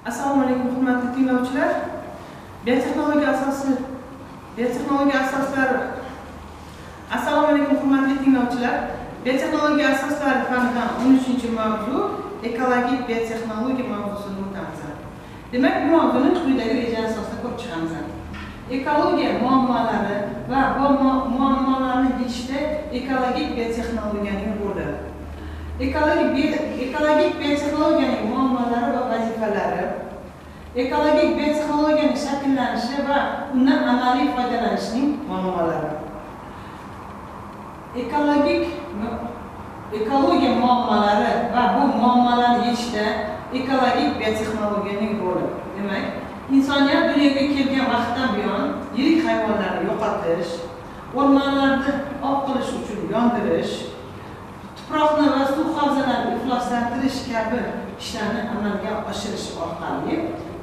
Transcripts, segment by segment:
Assalomu alaykum hurmatli tinglovchilar. Biotexnologiya asoslari. Assalomu alaykum hurmatli tinglovchilar. Biotexnologiya asoslari fanidan 13-mavzu ekologik biotexnologiya mavzusini o'tamiz. Demak, bu mavzuni quyidagi reja asosida ko'rib chiqamiz. Ekologiya muammolari va bu muammolarni yechishda ekologik biotexnologiyaning roli. Ekologik biotexnologiyaning muammolari va vazifalari, ekologik biotexnologiyaning shakllanishi va undan amaliy foydalanishning muammolari. Ekologiya muammolari va bu muammolarni yechishda ekologik biotexnologiyaning roli. Demak, insoniyat dunyoga kelgan vaqtdan buyon yirik hayvonlarni yo'qotish, o'rmonlarni oq qilish uchun yondirish, tuproqni va suv havzalarini ifloslantirish kabi ishlarni amalga oshirish orqali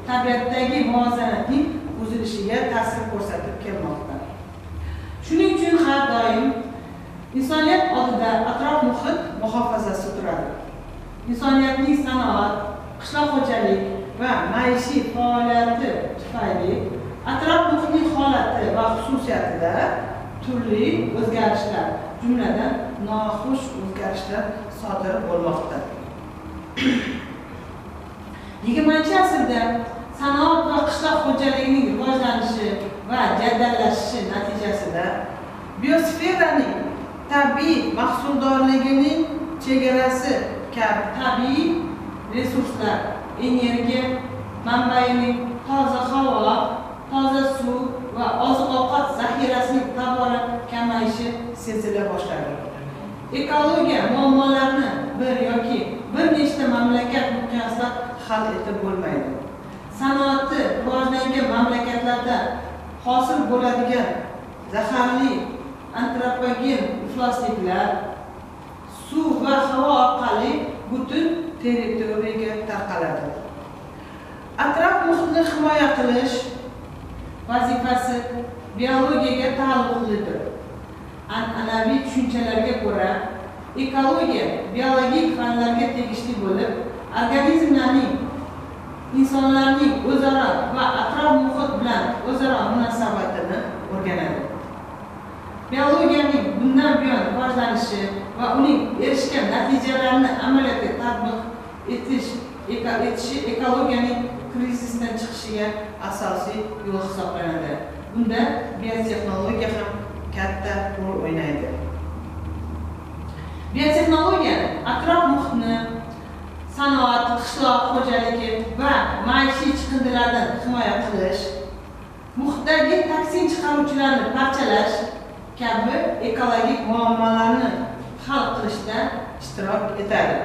tabiatdagi muvozanatning buzilishiga ta'sir ko'rsatib kelmoqda. Shuning uchun har doim insoniyat oldida atrof muhit muhofazasi turadi. Insoniyatning sanoat, qishloq xo'jalik va maishiy faoliyati tufayli atrof muhitning holati va xususiyatida turli o'zgarishlar, jumladan noxush o'zgarishlar sodir bo'lmoqda. 20-asrda sanoat va qishloq xo'jaligining rivojlanishi va jadallashishi natijasida biosferaning tabiiy mahsuldorligining chegarasi kabi tabiiy resurslar, energiya manbaining toza havo, toza suv va oziq-ovqat zaxirasining tobora kamayishi sezila boshladi. Ekologiya muammolarini bir yoki bir nechta mamlakat miqyosida hal etib bo'lmaydi. Sanoati rivojlangan mamlakatlarda hosil bo'ladigan zaharli antropogen iflosliklar suv va havo orqali butun territoriyaga tarqaladi. Atrof muhitni himoya qilish vazifasi biologiyaga taalluqlidir. An'anaviy tushunchalarga ko'ra, ekologiya biologik fanlarga tegishli bo'lib, organizmlarning, insonlarning o'zaro va atrof muhit bilan o'zaro munosabatini o'rganadi. Biologiyaning bundan buyon rivojlanishi va uning erishgan natijalarini amaliyotga tatbiq etishi ekologiyaning krizisdan chiqishiga asosiy yo'l hisoblanadi. Bunda biotexnologiya ham katta rol o'ynaydi. Biotexnologiya atrof muhitni, sanoat, qishloq xo'jaligi va maishiy chiqindilardan himoya qilish, muhitdagi toksin chiqaruvchilarni parchalash kabi ekologik muammolarni hal qilishda ishtirok etadi.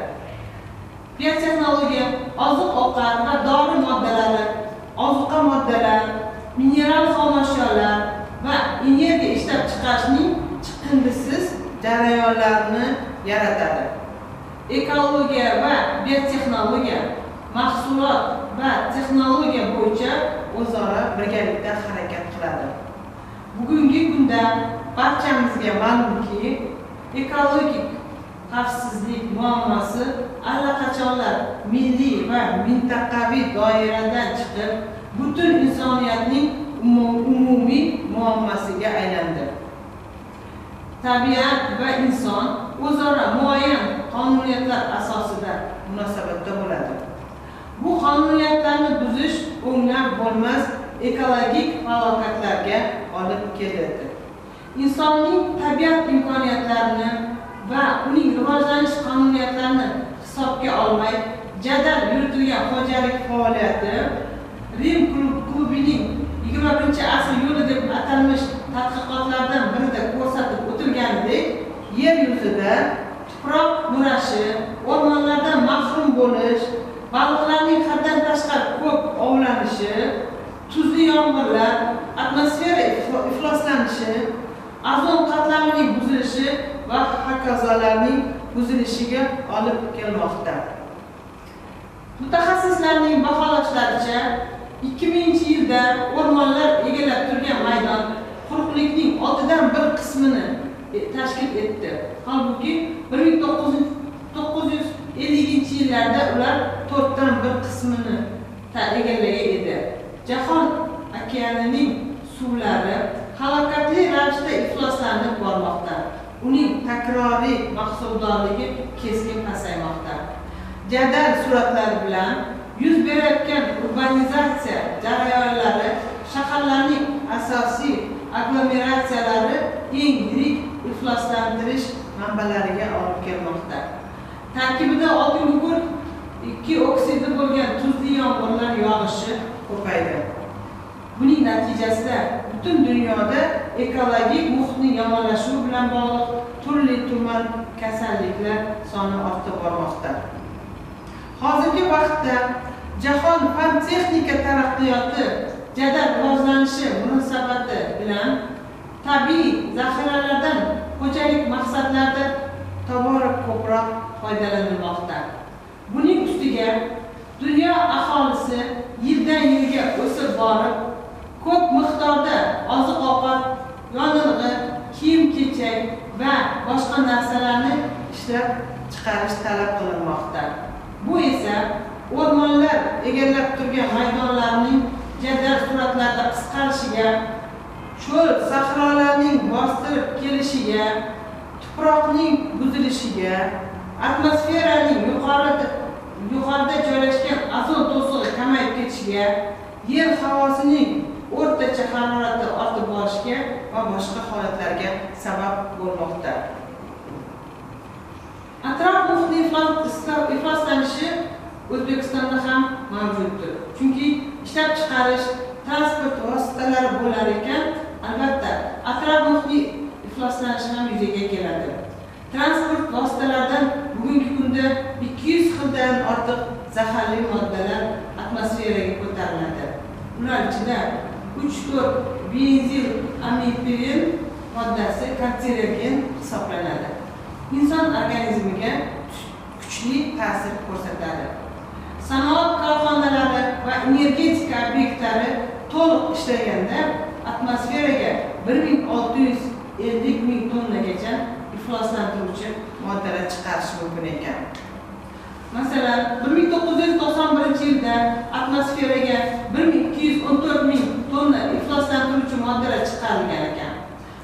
Biotexnologiya oziq-ovqat va dori moddalari, ozuqa moddalar, mineral xomashyolar va energiya ishlab chiqarishning chiqindisiz jarayonlarini yaratadi. Ekologiya va biotexnologiya mahsulot va texnologiya bo'yicha o'zaro birgalikda harakat qiladi. Bugungi kunda barchamizga ma'lumki, ekologik xavfsizlik muammosi allaqachonlar milliy va mintaqaviy doiradan chiqib, butun insoniyatning umumiy muammosiga aylandi. Tabiat va inson o'zaro muayyan qonuniyatlar asosida munosabatda bo'ladi. Bu qonuniyatlarni buzish o'nglab bo'lmas ekologik falokatlarga olib keladi. Insonning tabiat imkoniyatlarini va uning rivojlanish qonuniyatlarini hisobga olmay jadal yuritilgan xo'jalik faoliyati Rim klubining 21-asr yo'li deb atalmish tadqiqotlardan birida ko'rsatib o'tilganidek, yer yuzida tuproq nurashi, o'rmonlardan mahrum bo'lish, baliqlarning haddan tashqari ko'p ovlanishi, tuzli yomg'irlar, atmosfera ifloslanishi, ozon qatlamining buzilishi va hokazolarning buzilishiga olib kelmoqda. Mutaxassislarning baholashlaricha 2000-yilda o'rmonlar egallab turgan maydon quruqlikning 1/6 qismini tashkil etdi. Holbuki 1950-yillarda ular 4/1 qismini egallagan edi. Jahon okeanining suvlari halokatli ravishda ifloslanib bormoqda. Uning takroriy mahsuldorligi keskin pasaymoqda. Jadal sur'atlar bilan yuz berayotgan urbanizatsiya jarayonlari shaharlarning asosiy aglomeratsiyalari eng yirik ifloslantirish manbalariga olib kelmoqda. Tarkibida oltin gugurt 2 oksidi bo'lgan tuzli yomg'irlar yog'ishi ko'paydi. Buning natijasida butun dunyoda ekologik muhitning yomonlashuvi bilan bog'liq turli-tuman kasalliklar soni ortib bormoqda. Hozirgi vaqtda jahon fan-texnika taraqqiyoti jadal rivojlanishi munosabati bilan tabiiy zaxiralardan xo'jalik maqsadlarida tobora ko'proq foydalanilmoqda. Buning ustiga dunyo aholisi yildan yilga o'sib borib, ko'p miqdorda oziq-ovqat, yonilg'i, kiyim-kechak va boshqa narsalarni ishlab chiqarish talab qilinmoqda. Bu esa o'rmonlar egallab turgan maydonlarning jadal sur'atlarda qisqarishiga, cho'l sahrolarning bostirib kelishiga, tuproqning buzilishiga, atmosferaning yuqorida joylashgan ozon to'sig'i kamayib ketishiga, yer havosining o'rtacha harorati ortib borishiga va boshqa holatlarga sabab bo'lmoqda. Atrof muhit ifloslanishi O'zbekistonda ham mavjuddir. Chunki ishlab chiqarish transport vositalari bo'lar ekan, albatta atrof muhit ifloslanishi ham yuzaga keladi. Transport vositalaridan bugungi kunda 200 xildan ortiq zaharli moddalar atmosferaga ko'tariladi. Ular ichida 3-4 benzil amipirin moddasi kanserogen hisoblanadi. Inson organizmiga kuchli ta'sir ko'rsatadi. Sanoat korxonalari va energetika obyektlari to'liq ishlaganda atmosferaga 1650 ming tonnagacha ifloslantiruvchi moddalar chiqarish mumkin ekan. Masalan, 1991-yilda atmosferaga 1214 ming tonna ifloslantiruvchi moddalar chiqarilgan ekan.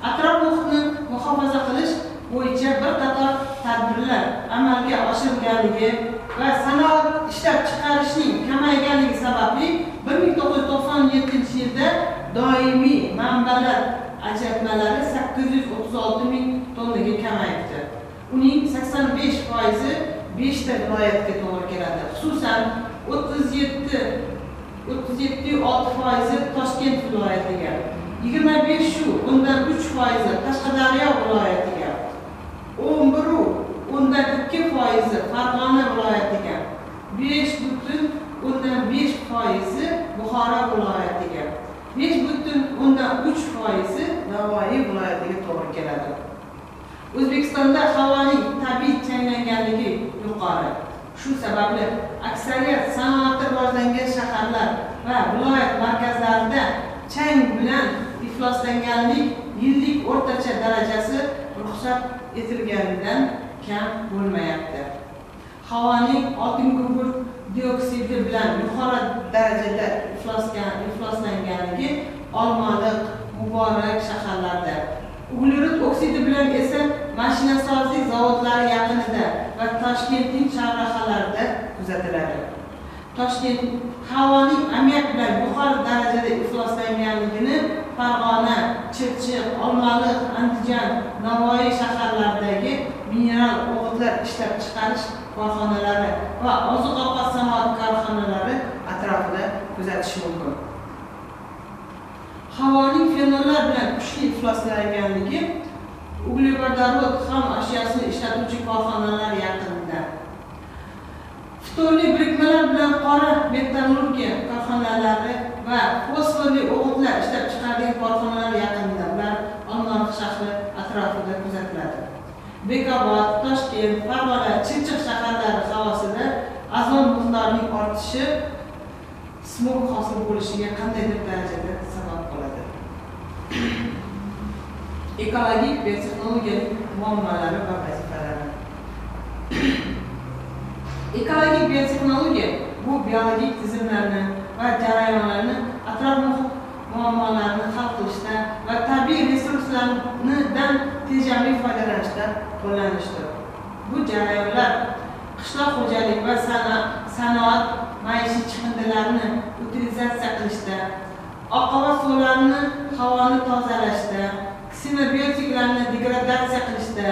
Atrof muhitni muhofaza qilish bo'yicha bir qator tadbirlar amalga oshirilganligi va sanoat ishlab chiqarishning kamayganligi sababli 1997-yilda doimiy manbalar ajratmalari 836 ming tonnaga kamayibdi. Uning 85% 5 ta viloyatga to'g'ri keladi. Xususan 37,6% Toshkent viloyatiga, 25,3% Qashqadaryo viloyatiga, 11,2% Farg'ona viloyatiga, 5,5% Buxoro viloyatiga, 5,3% Navoiy viloyatiga to'g'ri keladi. O'zbekistonda havoning tabiiy changlanganligi yuqori. Shu sababli aksariyat sanoati rivojlangan shaharlar va viloyat markazlarida chang bilan ifloslanganlik yillik o'rtacha darajasi ruxsat etilganidan kam bo'lmayapti. Havoning oltin gugurt dioksidi bilan yuqori darajada ifloslanganligi Olmaliq, Muborak shaharlarida, uglerod oksidi bilan esa mashinasozlik zavodlari yaqinida va Toshkentning chorrahalarida kuzatiladi. Toshkent havoning ammiak bilan yuqori darajada ifloslanganligini Farg'ona, Chirchiq, Olmaliq, Andijon, Navoiy shaharlaridagi mineral o'g'itlar ishlab chiqarish korxonalari va oziq-ovqat sanoat korxonalari atrofida kuzatish mumkin. Havoning fenollar bilan kuchli ifloslanganligi uglevodorod xom ashyosini ishlatuvchi korxonalar yaqinida, ftorli birikmalar bilan qora metallurgiya korxonalari va fosforli o'g'itlar ishlab chiqaradigan korxonalar yaqinida, ular Olmaliq shahri atrofida kuzatiladi. Bekobod, Toshkent, Farg'ona, Chirchiq shaharlari havosida ozon miqdorining ortishi smog hosil bo'lishiga qandaydir darajada sabab bo'ladi. Ekologik va texnologik muammolari va vazifalari. Ekologik biotexnologiya bu biologik tizimlarni chiqindilarni utilizatsiya qilishda, oqova suvlarni havoni tozalashda, ksenobiotiklarni degradatsiya qilishda,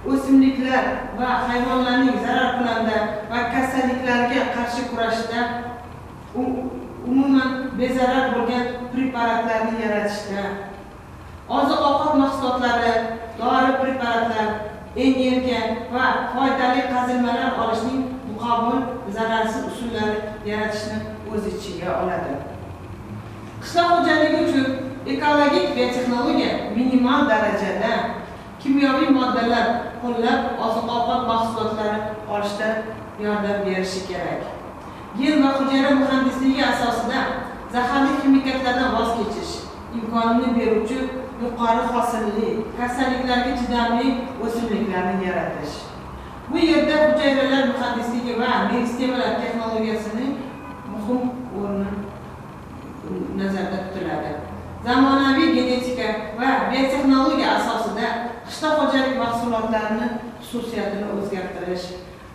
o'simliklar va hayvonlarning zararkunanda va kasalliklarga qarshi kurashda, umuman bezarar bo'lgan preparatlarni yaratishda, oziq-ovqat mahsulotlari, dori preparatlar, eng erkin va foydali qazilmalar olishning muqobil zararsiz usullari yaratishni o'z ichiga oladi. Qishloq xo'jaligi uchun ekologik biotexnologiya minimal darajada kimyoviy moddalar qo'llab oziq-ovqat mahsulotlari olishda yordam berishi kerak. Gen va hujayra muhandisligi asosida zaharli ximikatlardan voz kechish imkonini beruvchi yuqori hosilli, kasalliklarga chidamli o'simliklarni yaratish. Bu yerda hujayralar muhandisligi va meristemalar texnologiyasining muhim o'rni nazarda tutiladi. Zamonaviy genetika va biotexnologiya asosida qishloq xo'jalik mahsulotlarining xususiyatini o'zgartirish,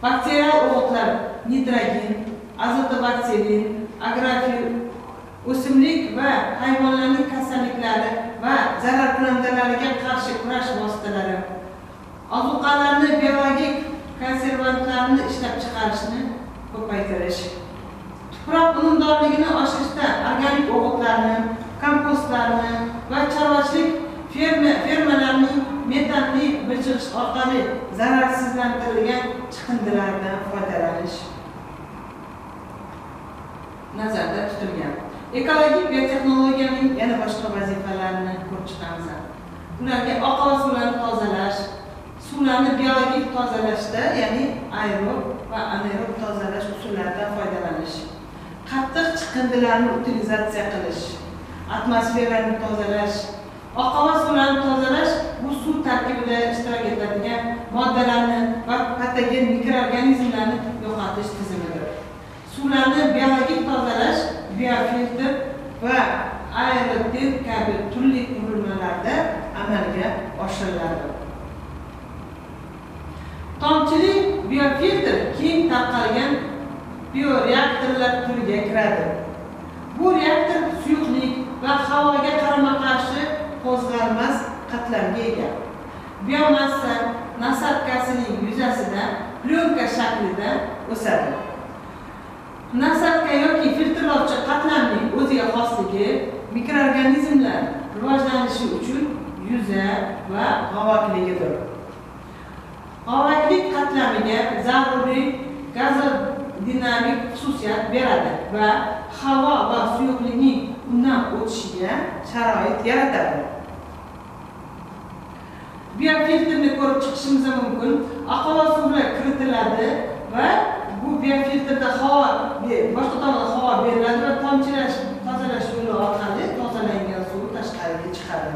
bakterial o'g'itlar, nitrogen, azotobakterin, agrofil, o'simlik va hayvonlarning kasalliklari va zararkunandalarga qarshi kurash vositalari, ozuqalarni biologik konservantlarni ishlab chiqarishni ko'paytirish, tuproq unumdorligini oshirishda organik o'g'itlarni, kompostlarni va chorvachilik fermalarining metanli bichirish orqali zararsizlantirilgan chiqindilardan foydalanish nazarda tutilgan. Ekologik biotexnologiyaning yana boshqa vazifalarini ko'rib chiqamiz. Ularga oqova suvlarni tozalash, suvlarni biologik tozalashda, ya'ni aerob va anaerob tozalash usullaridan foydalanish, qattiq chiqindilarni utilizatsiya qilish, atmosferani tozalash, oqova suvlarni tozalash bu suv tarkibida ishtirok etadigan moddalarni va patogen mikroorganizmlarni yo'qotish tizimidir. Suvlarni biologik tozalash biofiltr va aerotir kabi turli qurilmalarda amalga oshiriladi. Tomchili biofiltr keng tarqalgan bioreaktorlar turiga kiradi. Bu reaktor suyuqlik va havoga qarama-qarshi qo'zg'almas qatlamga ega. Biomassa nasadkasining yuzasida plyonka shaklida o'sadi. Nasadka yoki filtrlovchi qatlamning o'ziga xosligi mikroorganizmlar rivojlanishi uchun yuza va g'ovakligidir. G'ovaklik qatlamiga zaruriy gazodinamik xususiyat beradi va havo va suyuqlikning undan o'tishiga sharoit yaratadi. Biofiltrni ko'rib chiqishimiz mumkin. Oqova suvlar kiritiladi va bu biofiltrda havo boshqa tomonga havo beriladi va tomchilash, tozalash yo'li orqali